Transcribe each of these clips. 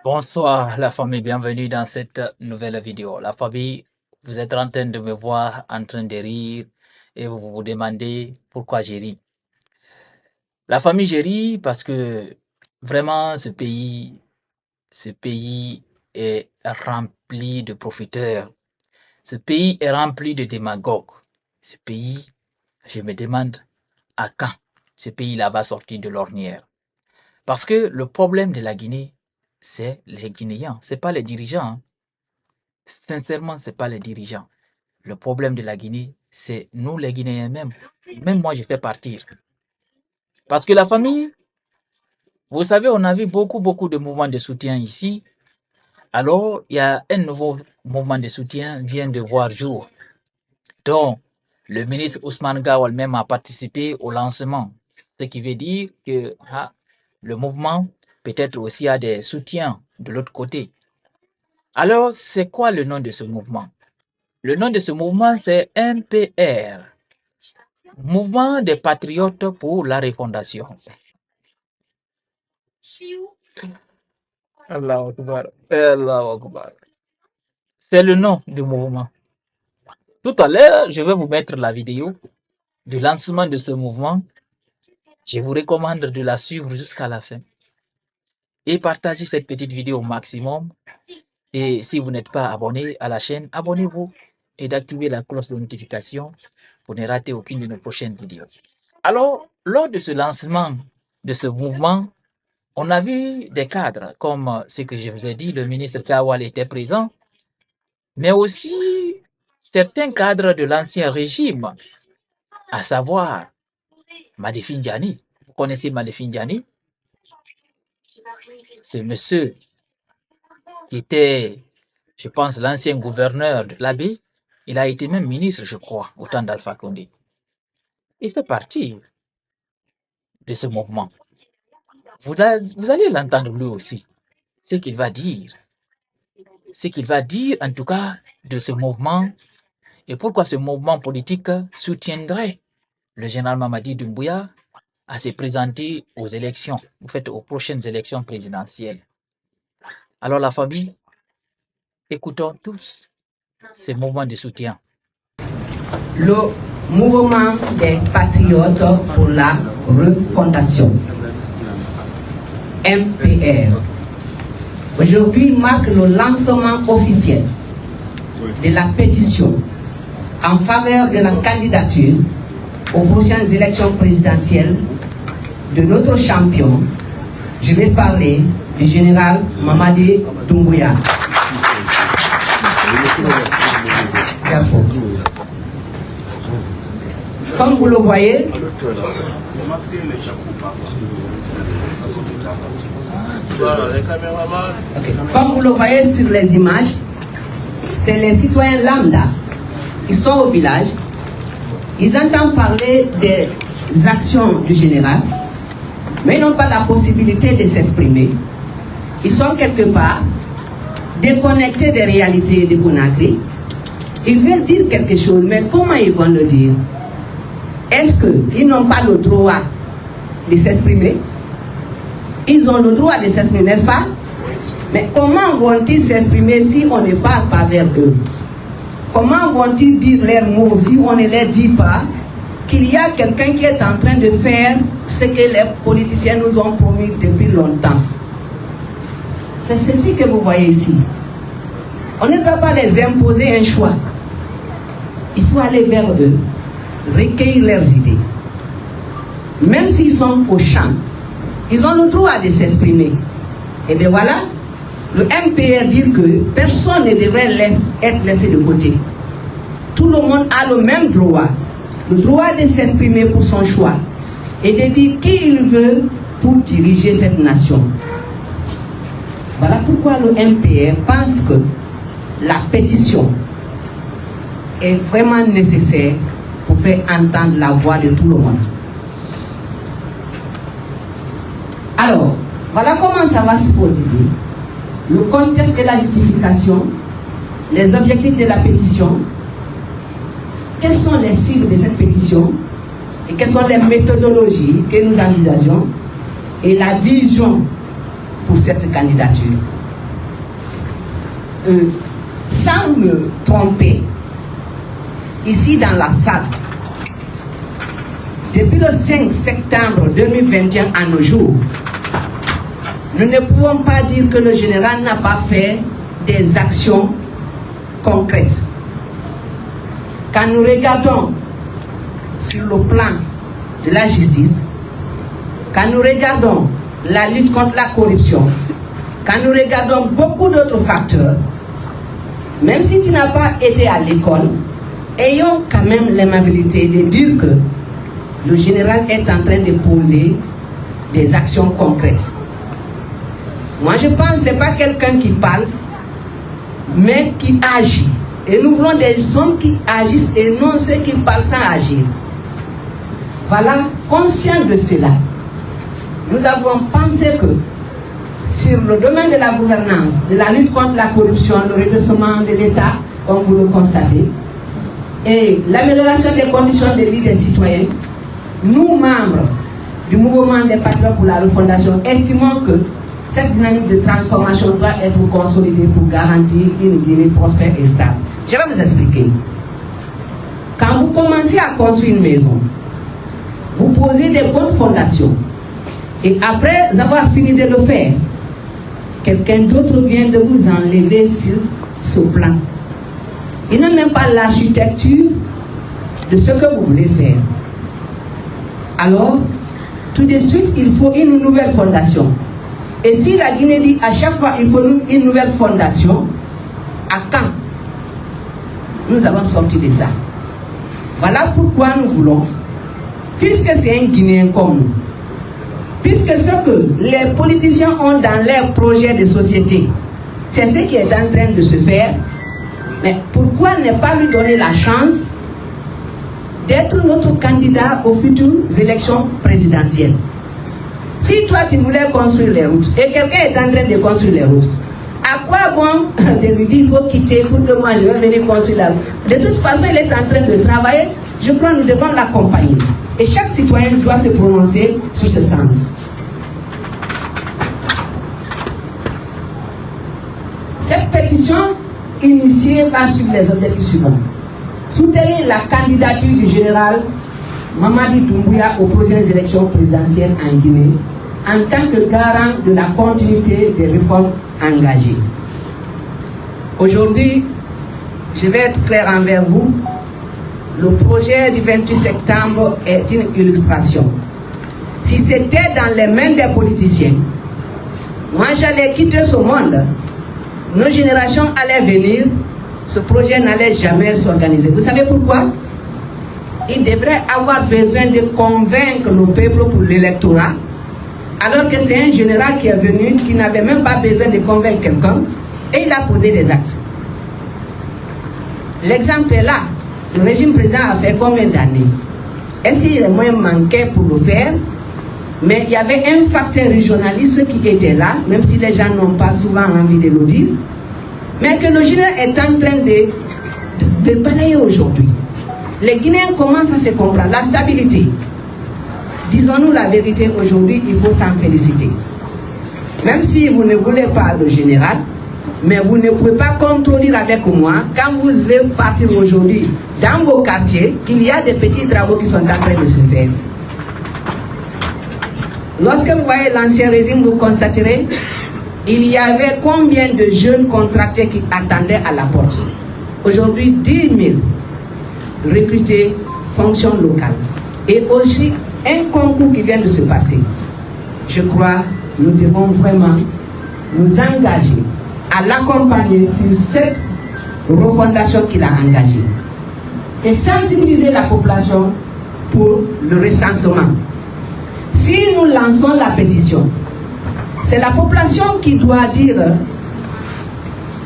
Bonsoir la famille, bienvenue dans cette nouvelle vidéo. La famille, vous êtes en train de me voir en train de rire et vous vous demandez pourquoi j'ai ri. La famille, j'ai ri parce que vraiment ce pays est rempli de profiteurs. Ce pays est rempli de démagogues. Ce pays, je me demande à quand ce pays-là va sortir de l'ornière. Parce que le problème de la Guinée, c'est les Guinéens, c'est pas les dirigeants, hein. Sincèrement, c'est pas les dirigeants. Le problème de la Guinée, c'est nous les Guinéens même. Même moi, je fais partir. Parce que la famille, vous savez, on a vu beaucoup de mouvements de soutien ici. Alors, il y a un nouveau mouvement de soutien vient de voir jour. Donc, le ministre Ousmane Gawal même a participé au lancement. Ce qui veut dire que le mouvement peut-être aussi a des soutiens de l'autre côté. Alors, c'est quoi le nom de ce mouvement? Le nom de ce mouvement, c'est MPR, Mouvement des Patriotes pour la Refondation. Allahu Akbar. Allahu Akbar. C'est le nom du mouvement. Tout à l'heure, je vais vous mettre la vidéo du lancement de ce mouvement. Je vous recommande de la suivre jusqu'à la fin. Et partagez cette petite vidéo au maximum. Et si vous n'êtes pas abonné à la chaîne, abonnez-vous et d'activer la cloche de notification pour ne rater aucune de nos prochaines vidéos. Alors, lors de ce lancement de ce mouvement, on a vu des cadres, comme ce que je vous ai dit, le ministre Kawal était présent, mais aussi certains cadres de l'ancien régime, à savoir Madi Findiani. Vous connaissez Madi Findiani? C'est monsieur qui était, je pense, l'ancien gouverneur de l'Abbé. Il a été même ministre, je crois, au temps d'Alpha Condé. Il fait partie de ce mouvement. Vous allez l'entendre lui aussi, ce qu'il va dire. Ce qu'il va dire, en tout cas, de ce mouvement et pourquoi ce mouvement politique soutiendrait le général Mamadi Doumbouya à se présenter aux élections, en fait, aux prochaines élections présidentielles. Alors la famille, écoutons tous ces mouvements de soutien. Le mouvement des patriotes pour la refondation, MPR, aujourd'hui marque le lancement officiel de la pétition en faveur de la candidature aux prochaines élections présidentielles de notre champion. Je vais parler du général Mamadi Doumbouya. Comme vous le voyez, comme vous le voyez sur les images, c'est les citoyens lambda qui sont au village. Ils entendent parler des actions du général, mais ils n'ont pas la possibilité de s'exprimer. Ils sont quelque part déconnectés des réalités de Conakry. Ils veulent dire quelque chose, mais comment ils vont le dire? Est-ce qu'ils n'ont pas le droit de s'exprimer? Ils ont le droit de s'exprimer, n'est-ce pas? Mais comment vont-ils s'exprimer si on ne parle pas vers eux? Comment vont-ils dire leurs mots si on ne leur dit pas qu'il y a quelqu'un qui est en train de faire ce que les politiciens nous ont promis depuis longtemps? C'est ceci que vous voyez ici. On ne doit pas les imposer un choix. Il faut aller vers eux, recueillir leurs idées. Même s'ils sont au champ, ils ont le droit de s'exprimer. Et bien voilà, le MPR dit que personne ne devrait être laissé de côté. Tout le monde a le même droit, le droit de s'exprimer pour son choix et de dire qui il veut pour diriger cette nation. Voilà pourquoi le MPR pense que la pétition est vraiment nécessaire pour faire entendre la voix de tout le monde. Alors, voilà comment ça va se produire. Le contexte et la justification, les objectifs de la pétition, quelles sont les cibles de cette pétition et quelles sont les méthodologies que nous envisageons et la vision pour cette candidature. sans me tromper, ici dans la salle, depuis le 5 septembre 2021 à nos jours, nous ne pouvons pas dire que le général n'a pas fait des actions concrètes. Quand nous regardons sur le plan de la justice, quand nous regardons la lutte contre la corruption, quand nous regardons beaucoup d'autres facteurs, même si tu n'as pas été à l'école, ayons quand même l'amabilité de dire que le général est en train de poser des actions concrètes. Moi je pense que ce n'est pas quelqu'un qui parle, mais qui agit. Et nous voulons des hommes qui agissent et non ceux qui parlent sans agir. Voilà, conscient de cela, nous avons pensé que sur le domaine de la gouvernance, de la lutte contre la corruption, le redressement de l'État, comme vous le constatez, et l'amélioration des conditions de vie des citoyens, nous, membres du mouvement des patriotes pour la refondation, estimons que cette dynamique de transformation doit être consolidée pour garantir une Guinée prospère et stable. Je vais vous expliquer. Quand vous commencez à construire une maison, vous posez des bonnes fondations. Et après avoir fini de le faire, quelqu'un d'autre vient de vous enlever sur ce plan. Il n'a même pas l'architecture de ce que vous voulez faire. Alors, tout de suite, il faut une nouvelle fondation. Et si la Guinée dit à chaque fois il faut une nouvelle fondation, à quand nous avons sorti de ça? Voilà pourquoi nous voulons, puisque c'est un Guinéen comme nous, puisque ce que les politiciens ont dans leurs projets de société, c'est ce qui est en train de se faire, mais pourquoi ne pas lui donner la chance d'être notre candidat aux futures élections présidentielles? Si toi tu voulais construire les routes et quelqu'un est en train de construire les routes, à quoi bon de lui dire il faut quitter pour que moi je vais venir construire la route? De toute façon, il est en train de travailler. Je crois que nous devons l'accompagner. Et chaque citoyen doit se prononcer sur ce sens. Cette pétition initiée va suivre les objectifs suivants. Soutenir la candidature du général Mamadi Doumbouya aux prochaines élections présidentielles en Guinée en tant que garant de la continuité des réformes engagées. Aujourd'hui, je vais être clair envers vous. Le projet du 28 septembre est une illustration. Si c'était dans les mains des politiciens, moi j'allais quitter ce monde, nos générations allaient venir, ce projet n'allait jamais s'organiser. Vous savez pourquoi? Il devrait avoir besoin de convaincre le peuple pour l'électorat, alors que c'est un général qui est venu, qui n'avait même pas besoin de convaincre quelqu'un, et il a posé des actes. L'exemple est là. Le régime président a fait combien d'années? Est-ce qu'il y a moins manqué pour le faire? Mais il y avait un facteur régionaliste qui était là, même si les gens n'ont pas souvent envie de le dire, mais que le général est en train de balayer aujourd'hui. Les Guinéens commencent à se comprendre. La stabilité, disons-nous la vérité, aujourd'hui, il faut s'en féliciter. Même si vous ne voulez pas le général, mais vous ne pouvez pas contrôler avec moi, quand vous voulez partir aujourd'hui dans vos quartiers, il y a des petits travaux qui sont en train de se faire. Lorsque vous voyez l'ancien régime, vous constaterez, il y avait combien de jeunes contractés qui attendaient à la porte. Aujourd'hui, 10 000 recrutés fonction locale. Et aussi, un concours qui vient de se passer. Je crois que nous devons vraiment nous engager à l'accompagner sur cette refondation qu'il a engagée. Et sensibiliser la population pour le recensement. Si nous lançons la pétition, c'est la population qui doit dire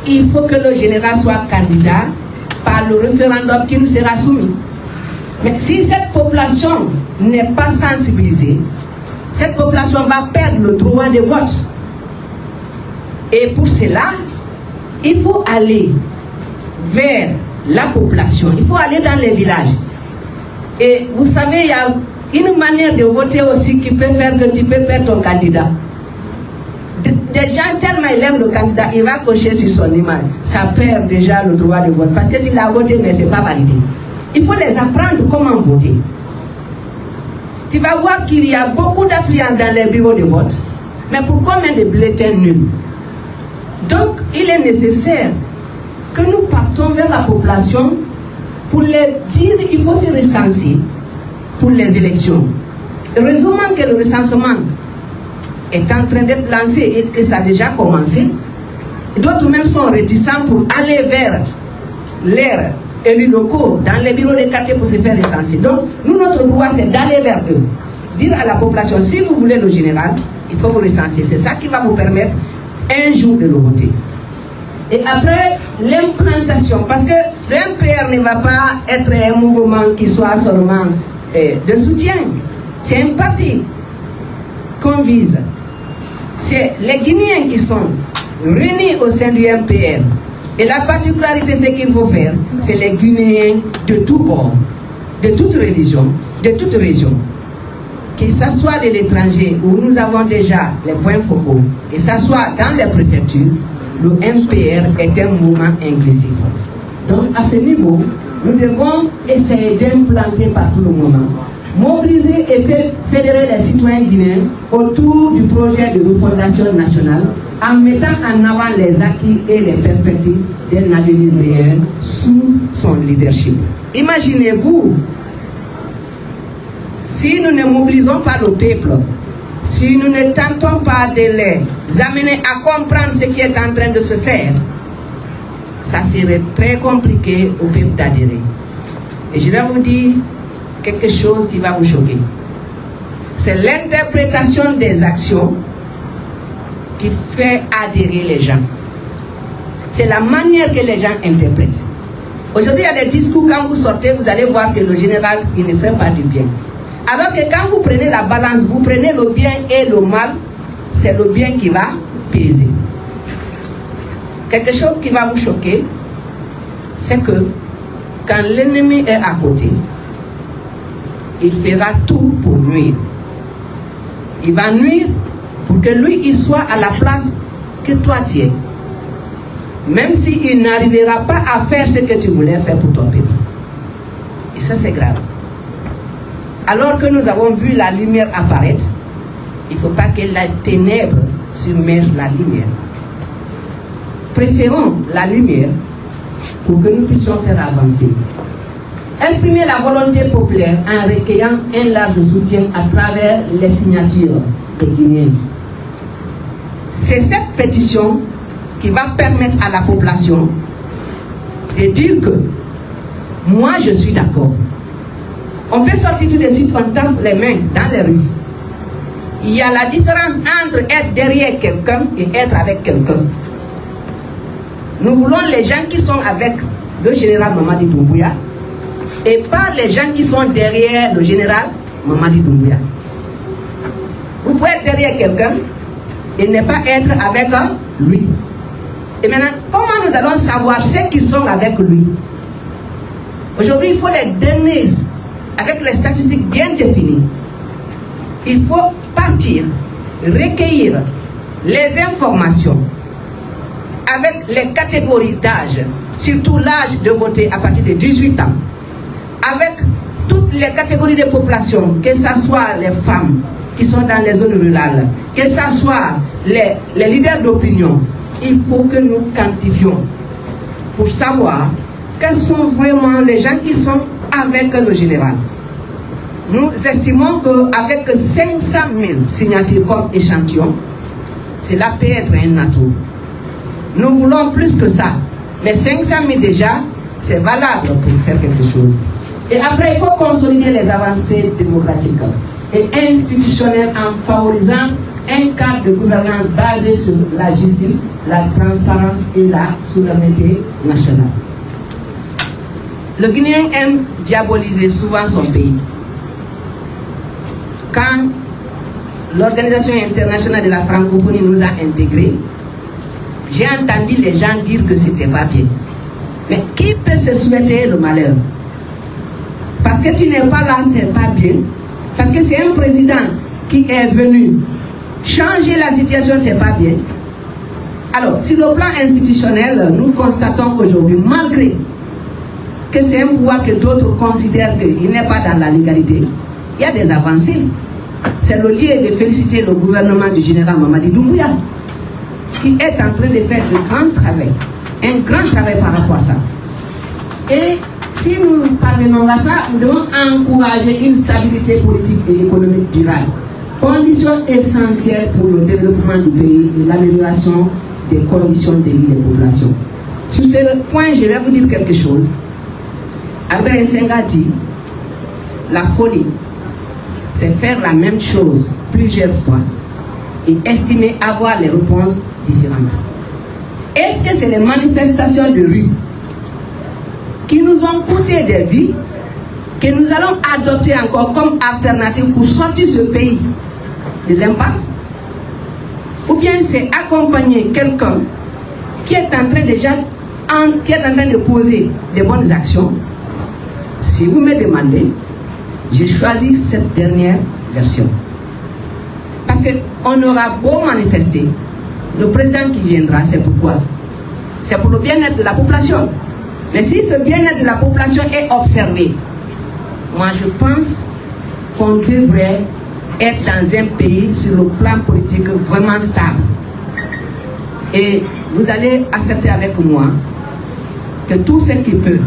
il faut que le général soit candidat par le référendum qui nous sera soumis. Mais si cette population n'est pas sensibilisée, cette population va perdre le droit de vote. Et pour cela, il faut aller vers la population, il faut aller dans les villages. Et vous savez, il y a une manière de voter aussi qui peut faire que tu peux perdre ton candidat. des gens tellement ils aiment le candidat, il va cocher sur son image. Ça perd déjà le droit de vote. Parce que tu l'as voté, mais ce n'est pas validé. Il faut les apprendre comment voter. Tu vas voir qu'il y a beaucoup d'affluents dans les bureaux de vote. Mais pour combien de bulletins nuls? Donc, il est nécessaire que nous partons vers la population pour les dire qu'il faut se recenser pour les élections. Heureusement que le recensement est en train d'être lancé et que ça a déjà commencé. D'autres même sont réticents pour aller vers leurs élus locaux dans les bureaux de quartier pour se faire recenser. Donc, nous, notre droit, c'est d'aller vers eux. Dire à la population, si vous voulez le général, il faut vous recenser. C'est ça qui va vous permettre un jour de le voter. Et après, l'implantation, parce que le MPR ne va pas être un mouvement qui soit seulement de soutien. C'est un parti qu'on vise. C'est les Guinéens qui sont réunis au sein du MPR. Et la particularité, c'est qu'il faut faire, c'est les Guinéens de tous bords, de toute religion, de toute région. Que ce soit de l'étranger, où nous avons déjà les points focaux, que ce soit dans les préfectures, le MPR est un mouvement inclusif. Donc, à ce niveau, nous devons essayer d'implanter partout le mouvement, mobiliser et fédérer les citoyens guinéens autour du projet de refondation nationale en mettant en avant les acquis et les perspectives d'un avenir meilleur sous son leadership. Imaginez-vous, si nous ne mobilisons pas le peuple, si nous ne tentons pas de les amener à comprendre ce qui est en train de se faire, ça serait très compliqué au peuple d'adhérer. Et je vais vous dire quelque chose qui va vous choquer. C'est l'interprétation des actions qui fait adhérer les gens. C'est la manière que les gens interprètent. Aujourd'hui, il y a des discours, quand vous sortez, vous allez voir que le général, il ne fait pas du bien. Alors que quand vous prenez la balance, vous prenez le bien et le mal, c'est le bien qui va peser. Quelque chose qui va vous choquer, c'est que quand l'ennemi est à côté, il fera tout pour nuire. Il va nuire pour que lui, il soit à la place que toi tu es. Même s'il n'arrivera pas à faire ce que tu voulais faire pour ton peuple. Et ça, c'est grave. Alors que nous avons vu la lumière apparaître, il ne faut pas que la ténèbre submerge la lumière. Préférons la lumière pour que nous puissions faire avancer. Exprimer la volonté populaire en recueillant un large soutien à travers les signatures des Guinéens. C'est cette pétition qui va permettre à la population de dire que moi je suis d'accord. On peut sortir tout de suite, on tape les mains dans les rues. Il y a la différence entre être derrière quelqu'un et être avec quelqu'un. Nous voulons les gens qui sont avec le général Mamadi Doumbouya et pas les gens qui sont derrière le général Mamadi Doumbouya. Vous pouvez être derrière quelqu'un et ne pas être avec lui. Et maintenant, comment nous allons savoir ceux qui sont avec lui? Aujourd'hui, il faut les donner avec les statistiques bien définies. Il faut partir, recueillir les informations avec les catégories d'âge, surtout l'âge de voter à partir de 18 ans, avec toutes les catégories de population, que ce soit les femmes qui sont dans les zones rurales, que ce soit les leaders d'opinion. Il faut que nous quantifions pour savoir quels sont vraiment les gens qui sont avec le général. Nous estimons qu'avec 500 000 signatures comme échantillon, cela peut être un atout. Nous voulons plus que ça, mais 500 000 déjà, c'est valable pour faire quelque chose. Et après, il faut consolider les avancées démocratiques et institutionnelles en favorisant un cadre de gouvernance basé sur la justice, la transparence et la souveraineté nationale. Le Guinéen aime diaboliser souvent son pays. Quand l'Organisation internationale de la francophonie nous a intégrés, j'ai entendu les gens dire que c'était pas bien. Mais qui peut se souhaiter le malheur? Parce que tu n'es pas là, c'est pas bien. Parce que c'est un président qui est venu changer la situation, c'est pas bien. Alors, sur le plan institutionnel, nous constatons aujourd'hui, malgré que c'est un pouvoir que d'autres considèrent qu'il n'est pas dans la légalité, il y a des avancées. C'est le lieu de féliciter le gouvernement du général Mamadi Doumbouya, qui est en train de faire un grand travail par rapport à ça. Et si nous parvenons à ça, nous devons encourager une stabilité politique et économique durable, condition essentielle pour le développement du pays et l'amélioration des conditions de vie des populations. Sur ce point, je vais vous dire quelque chose. Albert Nsenga dit, la folie, c'est faire la même chose plusieurs fois et estimer avoir les réponses différentes. Est-ce que c'est les manifestations de rue qui nous ont coûté des vies, que nous allons adopter encore comme alternative pour sortir ce pays de l'impasse? Ou bien c'est accompagner quelqu'un qui est en train de poser des bonnes actions? Si vous me demandez, j'ai choisi cette dernière version. Parce qu'on aura beau manifester, le président qui viendra, c'est pourquoi? C'est pour le bien-être de la population. Mais si ce bien-être de la population est observé, moi je pense qu'on devrait être dans un pays sur le plan politique vraiment stable. Et vous allez accepter avec moi que tout ce qui peut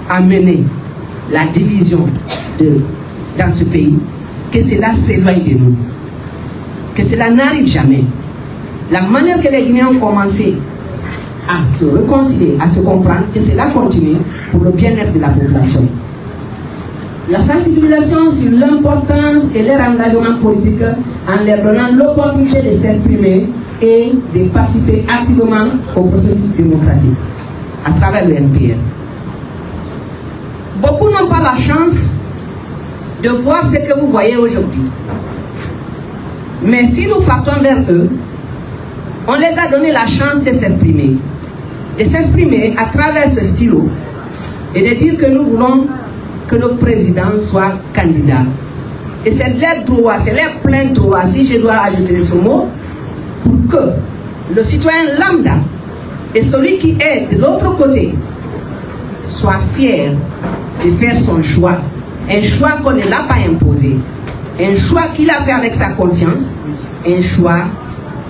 amener la division dans ce pays, que cela s'éloigne de nous, que cela n'arrive jamais. La manière que les Guinéens ont commencé à se réconcilier, à se comprendre, que cela continue pour le bien-être de la population. La sensibilisation sur l'importance et leur engagement politique en leur donnant l'opportunité de s'exprimer et de participer activement au processus démocratique à travers le NPR. Beaucoup n'ont pas la chance de voir ce que vous voyez aujourd'hui. Mais si nous partons vers eux, on les a donné la chance de s'exprimer à travers ce stylo et de dire que nous voulons que le président soit candidat. Et c'est leur droit, c'est leur plein droit, si je dois ajouter ce mot, pour que le citoyen lambda et celui qui est de l'autre côté soit fier de faire son choix. Un choix qu'on ne l'a pas imposé. Un choix qu'il a fait avec sa conscience. Un choix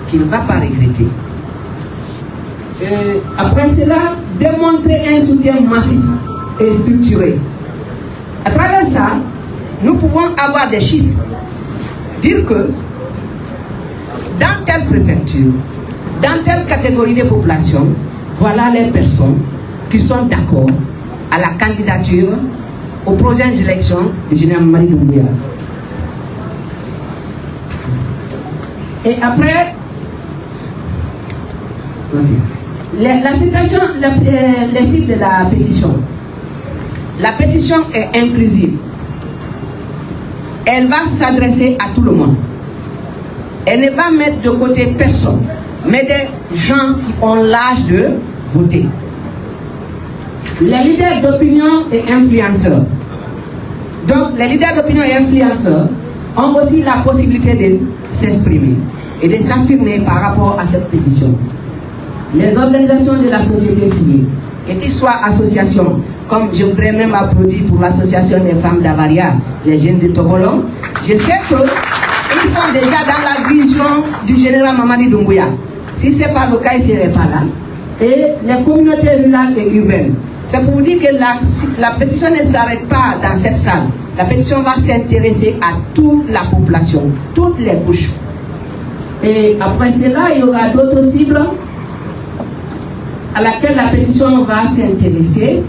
qu'il ne va pas regretter. Après cela, démontrer un soutien massif et structuré. À travers ça, nous pouvons avoir des chiffres. Dire que dans telle préfecture, dans telle catégorie de population, voilà les personnes qui sont d'accord à la candidature aux prochaines élections du général Mamadi Doumbouya. Et après, la citation, les cibles de la pétition. La pétition est inclusive. Elle va s'adresser à tout le monde. Elle ne va mettre de côté personne, mais des gens qui ont l'âge de voter. Les leaders d'opinion et influenceurs. Donc, les leaders d'opinion et influenceurs ont aussi la possibilité de s'exprimer et de s'affirmer par rapport à cette pétition. Les organisations de la société civile, qu'ils soient associations, comme je voudrais même applaudir pour l'association des femmes d'Avaria, les jeunes de Tobolon, je sais qu'ils sont déjà dans la vision du général Mamadi Doumbouya. Si ce n'est pas le cas, ils ne seraient pas là. Et les communautés rurales et urbaines. C'est pour vous dire que la pétition ne s'arrête pas dans cette salle. La pétition va s'intéresser à toute la population, toutes les couches. Et après cela, il y aura d'autres cibles à laquelle la pétition va s'intéresser.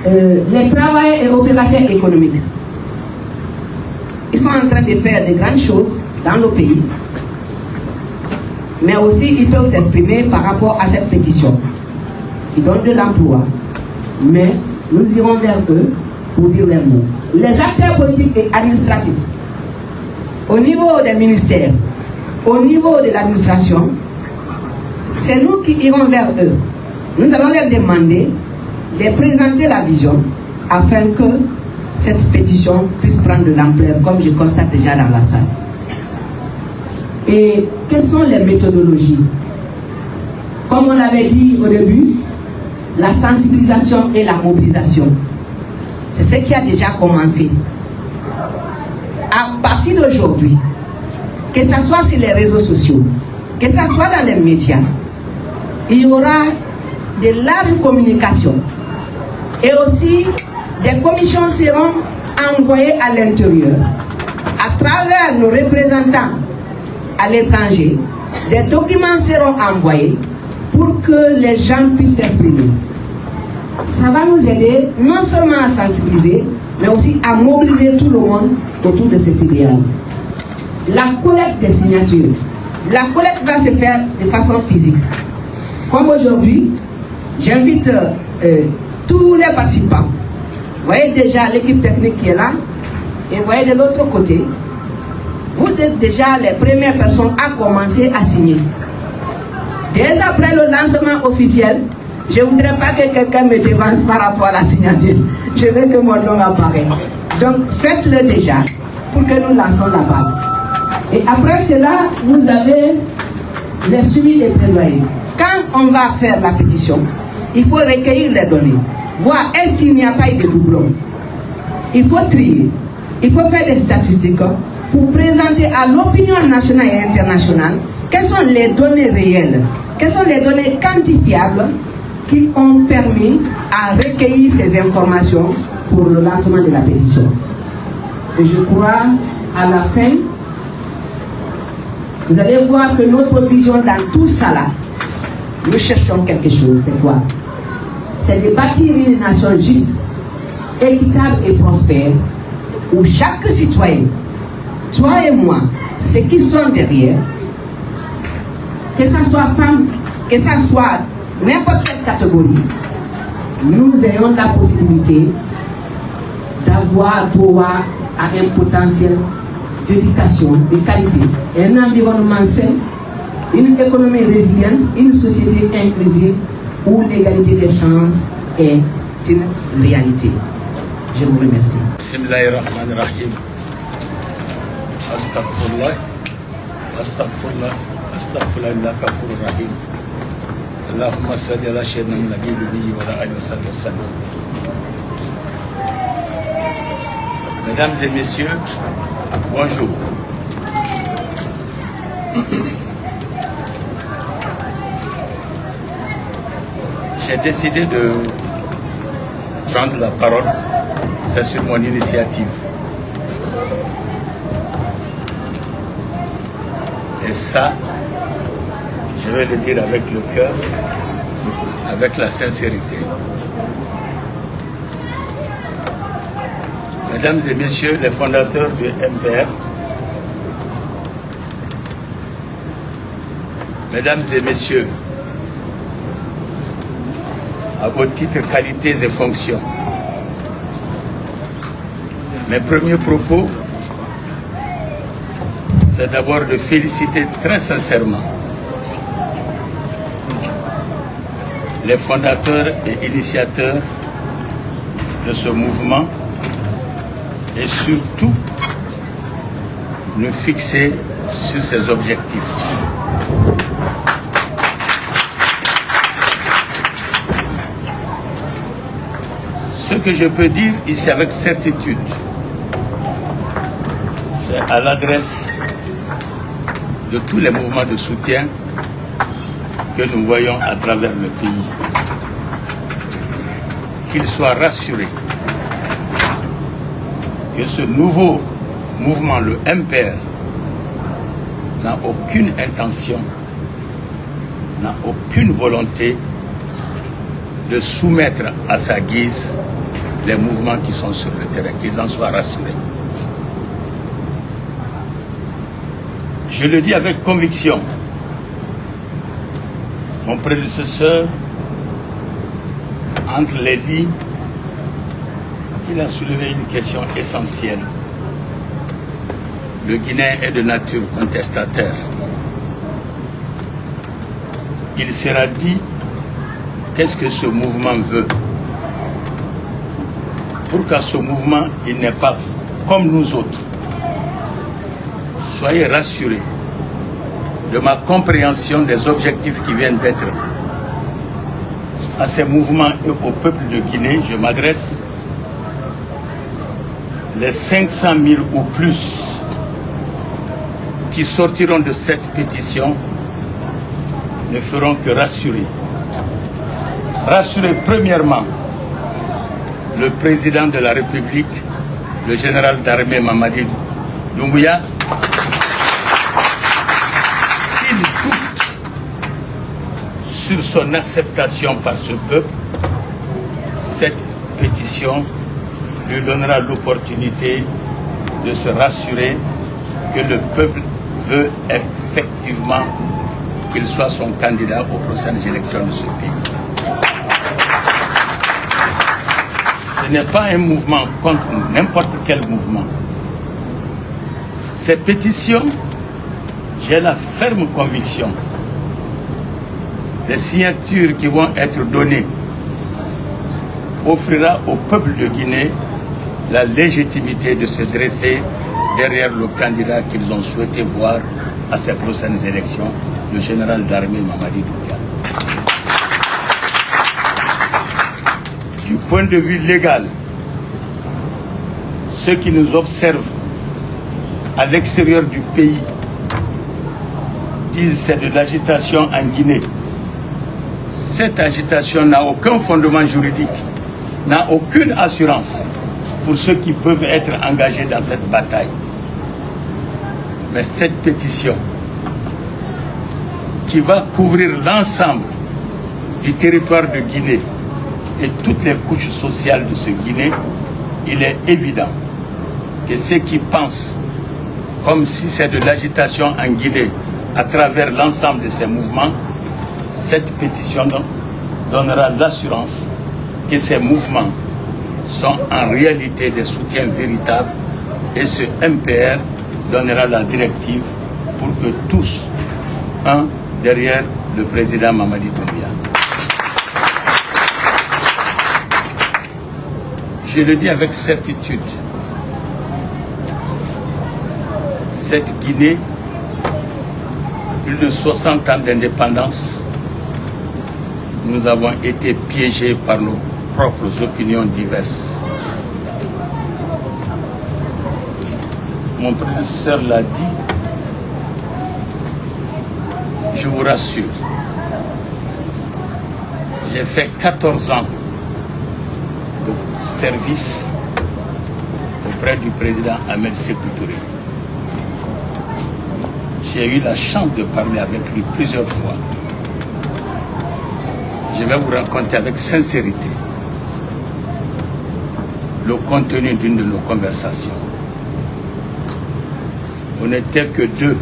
Les travailleurs et opérateurs économiques. Ils sont en train de faire de grandes choses dans le pays. Mais aussi, ils peuvent s'exprimer par rapport à cette pétition. Ils donnent de l'emploi. Mais nous irons vers eux pour dire leurs mots. Les acteurs politiques et administratifs, au niveau des ministères, au niveau de l'administration, c'est nous qui irons vers eux. Nous allons leur demander de présenter la vision afin que cette pétition puisse prendre de l'ampleur, comme je constate déjà dans la salle. Et quelles sont les méthodologies? Comme on l'avait dit au début, la sensibilisation et la mobilisation. C'est ce qui a déjà commencé. À partir d'aujourd'hui, que ce soit sur les réseaux sociaux, que ce soit dans les médias, il y aura de larges communications. Et aussi, des commissions seront envoyées à l'intérieur, à travers nos représentants à l'étranger. Des documents seront envoyés pour que les gens puissent s'exprimer. Ça va nous aider non seulement à sensibiliser, mais aussi à mobiliser tout le monde autour de cet idéal. La collecte des signatures. La collecte va se faire de façon physique. Comme aujourd'hui, j'invite tous les participants. Vous voyez déjà l'équipe technique qui est là. Et vous voyez de l'autre côté, vous êtes déjà les premières personnes à commencer à signer. Dès après le lancement officiel, je ne voudrais pas que quelqu'un me devance par rapport à la signature. Je veux que mon nom apparaisse. Donc faites-le déjà pour que nous lançons la balle. Et après cela, vous avez les suivis des plaidoyers. Quand on va faire la pétition, il faut recueillir les données. Voir est-ce qu'il n'y a pas eu de doublons. Il faut trier. Il faut faire des statistiques pour présenter à l'opinion nationale et internationale quelles sont les données réelles, quelles sont les données quantifiables qui ont permis à recueillir ces informations pour le lancement de la pétition. Et je crois, à la fin, vous allez voir que notre vision dans tout ça là, nous cherchons quelque chose. C'est quoi? C'est de bâtir une nation juste, équitable et prospère, où chaque citoyen, toi et moi, ceux qui sont derrière, que ce soit femme, que ce soit n'importe quelle catégorie, nous ayons la possibilité d'avoir droit à un potentiel d'éducation, de qualité, un environnement sain, une économie résiliente, une société inclusive où l'égalité des chances est une réalité. Je vous remercie. Bismillahirrahmanirrahim. Astaghfirullah. Astaghfirullah. Astaghfirullah innaka ghafurur rahim. Allahumma salli ala sayyidina nabiyyi wa ala alihi wa sallam. Mesdames et messieurs, bonjour. J'ai décidé de prendre la parole, c'est sur mon initiative. Et ça, je vais le dire avec le cœur, avec la sincérité. Mesdames et messieurs les fondateurs du MPR, mesdames et messieurs, à vos titres, qualités et fonctions, mes premiers propos, c'est d'abord de féliciter très sincèrement les fondateurs et initiateurs de ce mouvement et surtout nous fixer sur ses objectifs. Ce que je peux dire ici avec certitude, c'est à l'adresse de tous les mouvements de soutien que nous voyons à travers le pays. Qu'ils soient rassurés que ce nouveau mouvement, le MPR, n'a aucune intention, n'a aucune volonté de soumettre à sa guise les mouvements qui sont sur le terrain, qu'ils en soient rassurés. Je le dis avec conviction. Mon prédécesseur, entre les lignes, il a soulevé une question essentielle. Le Guinéen est de nature contestataire. Il sera dit, qu'est-ce que ce mouvement veut? Pour qu'à ce mouvement, il n'est pas comme nous autres. Soyez rassurés de ma compréhension des objectifs qui viennent d'être à ces mouvements et au peuple de Guinée, je m'adresse. Les 500 000 ou plus qui sortiront de cette pétition ne feront que rassurer. Rassurer premièrement le président de la République, le général d'armée Mamadi Doumbouya, s'il doute sur son acceptation par ce peuple, cette pétition lui donnera l'opportunité de se rassurer que le peuple veut effectivement qu'il soit son candidat aux prochaines élections de ce pays. Ce n'est pas un mouvement contre n'importe quel mouvement. Ces pétitions, j'ai la ferme conviction, les signatures qui vont être données offrira au peuple de Guinée la légitimité de se dresser derrière le candidat qu'ils ont souhaité voir à ces prochaines élections, le général d'armée Mamadi Doumbouya. Du point de vue légal, ceux qui nous observent à l'extérieur du pays disent que c'est de l'agitation en Guinée. Cette agitation n'a aucun fondement juridique, n'a aucune assurance pour ceux qui peuvent être engagés dans cette bataille. Mais cette pétition, qui va couvrir l'ensemble du territoire de Guinée et toutes les couches sociales de ce Guinée, il est évident que ceux qui pensent comme si c'est de l'agitation en Guinée à travers l'ensemble de ces mouvements, cette pétition donnera l'assurance que ces mouvements sont en réalité des soutiens véritables et ce MPR donnera la directive pour que tous, derrière le président Mamadi Doumbouya. Je le dis avec certitude, cette Guinée, plus de 60 ans d'indépendance, nous avons été piégés par nos propres opinions diverses. Mon prédécesseur l'a dit, je vous rassure, j'ai fait 14 ans de service auprès du président Ahmed Sékou Touré. J'ai eu la chance de parler avec lui plusieurs fois. Je vais vous raconter avec sincérité le contenu d'une de nos conversations. On n'était que deux,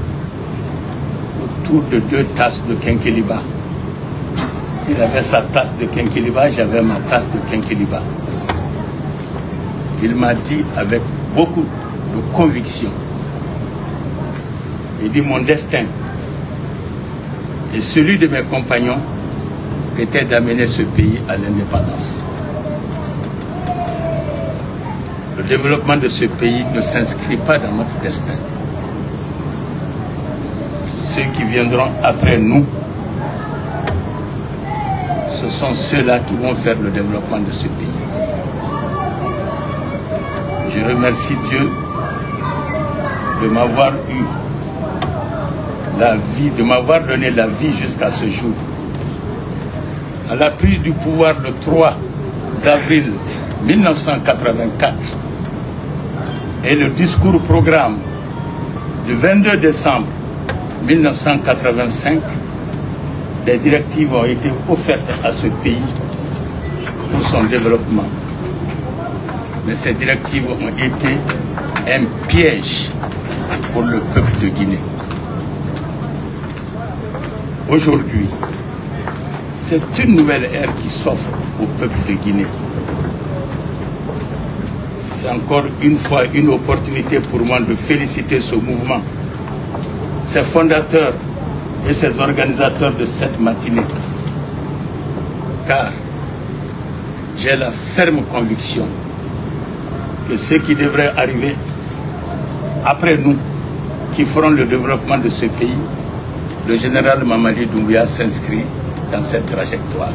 autour de 2 tasses de Kenkeliba. Il avait sa tasse de Kenkeliba, j'avais ma tasse de Kenkeliba. Il m'a dit avec beaucoup de conviction, il dit mon destin et celui de mes compagnons était d'amener ce pays à l'indépendance. Le développement de ce pays ne s'inscrit pas dans notre destin. Ceux qui viendront après nous, ce sont ceux-là qui vont faire le développement de ce pays. Je remercie Dieu de m'avoir eu la vie, de m'avoir donné la vie jusqu'à ce jour. À la prise du pouvoir le 3 avril 1984 et le discours programme du 22 décembre 1985, des directives ont été offertes à ce pays pour son développement. Mais ces directives ont été un piège pour le peuple de Guinée. Aujourd'hui, c'est une nouvelle ère qui s'offre au peuple de Guinée. C'est encore une fois une opportunité pour moi de féliciter ce mouvement, ses fondateurs et ses organisateurs de cette matinée. Car j'ai la ferme conviction que ceux qui devraient arriver après nous, qui feront le développement de ce pays, le général Mamadi Doumbouya s'inscrit dans cette trajectoire.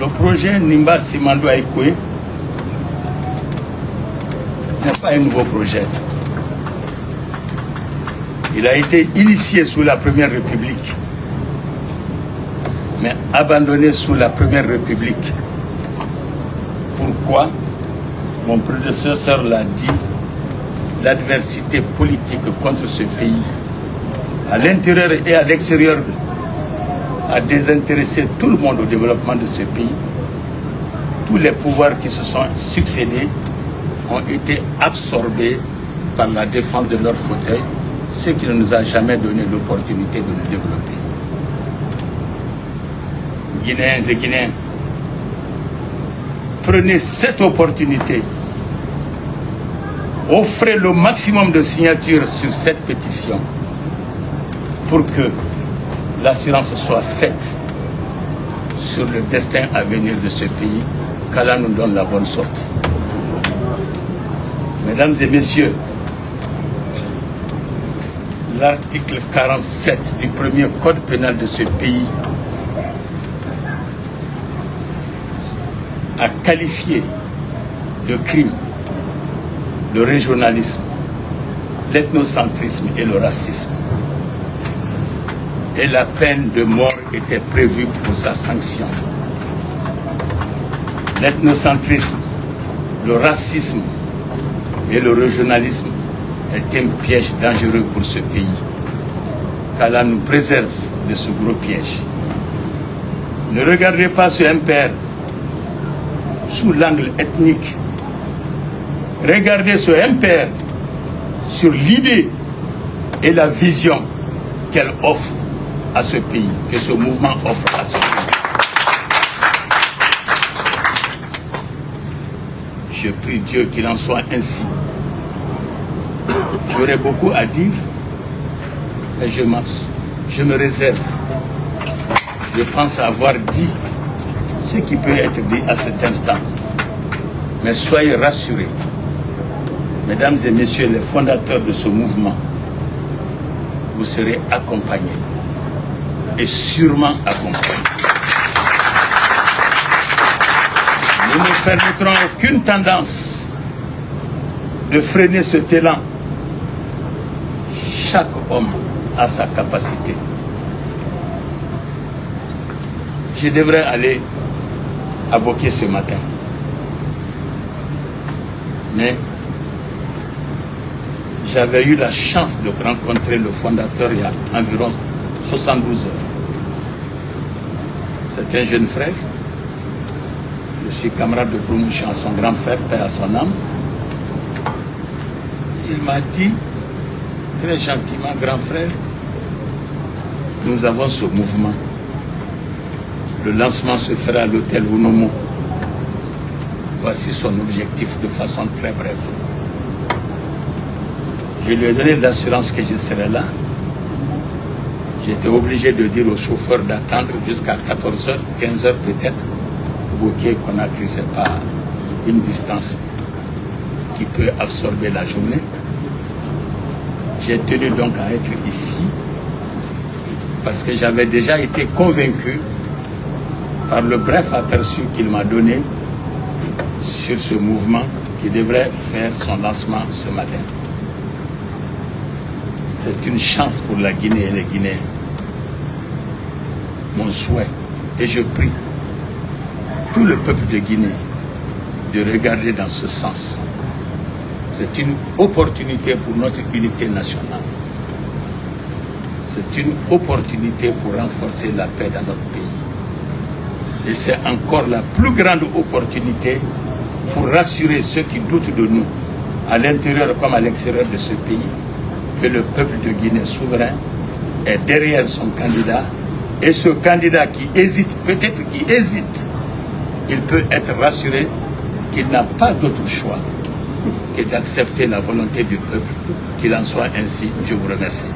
Le projet Nimba Simandou Aïkoué n'est pas un nouveau projet. Il a été initié sous la Première République, mais abandonné sous la Première République. Pourquoi? Mon prédécesseur l'a dit, l'adversité politique contre ce pays, à l'intérieur et à l'extérieur, a désintéressé tout le monde au développement de ce pays. Tous les pouvoirs qui se sont succédés ont été absorbés par la défense de leur fauteuil, ce qui ne nous a jamais donné l'opportunité de nous développer. Guinéens et Guinéens, prenez cette opportunité, offrez le maximum de signatures sur cette pétition pour que l'assurance soit faite sur le destin à venir de ce pays, qu'Allah nous donne la bonne sortie. Mesdames et messieurs, l'article 47 du premier code pénal de ce pays a qualifié de crime le régionalisme, l'ethnocentrisme et le racisme. Et la peine de mort était prévue pour sa sanction. L'ethnocentrisme, le racisme et le régionalisme est un piège dangereux pour ce pays. Qu'Allah nous préserve de ce gros piège. Ne regardez pas ce MPR sous l'angle ethnique. Regardez ce MPR sur l'idée et la vision qu'elle offre à ce pays, que ce mouvement offre à ce pays. Je prie Dieu qu'il en soit ainsi. J'aurais beaucoup à dire, mais je me réserve. Je pense avoir dit ce qui peut être dit à cet instant. Mais soyez rassurés, mesdames et messieurs les fondateurs de ce mouvement, vous serez accompagnés, et sûrement accompagnés. Nous ne permettrons aucune tendance de freiner cet élan. Chaque homme a sa capacité. Je devrais aller à Boké ce matin. Mais j'avais eu la chance de rencontrer le fondateur il y a environ 72 heures. C'est un jeune frère. Je suis camarade de promotion à son grand frère, paix à son âme. Il m'a dit très gentiment, grand frère, nous avons ce mouvement. Le lancement se fera à l'hôtel Ounomo. Voici son objectif de façon très brève. Je lui ai donné l'assurance que je serai là. J'étais obligé de dire au chauffeur d'attendre jusqu'à 14h, 15h peut-être. Boké Conakry, ce n'est pas une distance qui peut absorber la journée. J'ai tenu donc à être ici parce que j'avais déjà été convaincu par le bref aperçu qu'il m'a donné sur ce mouvement qui devrait faire son lancement ce matin. C'est une chance pour la Guinée et les Guinéens. Mon souhait, et je prie tout le peuple de Guinée de regarder dans ce sens. C'est une opportunité pour notre unité nationale. C'est une opportunité pour renforcer la paix dans notre pays. Et c'est encore la plus grande opportunité pour rassurer ceux qui doutent de nous, à l'intérieur comme à l'extérieur de ce pays, que le peuple de Guinée souverain est derrière son candidat. Et ce candidat qui hésite, peut-être qui hésite, il peut être rassuré qu'il n'a pas d'autre choix que d'accepter la volonté du peuple, qu'il en soit ainsi. Je vous remercie.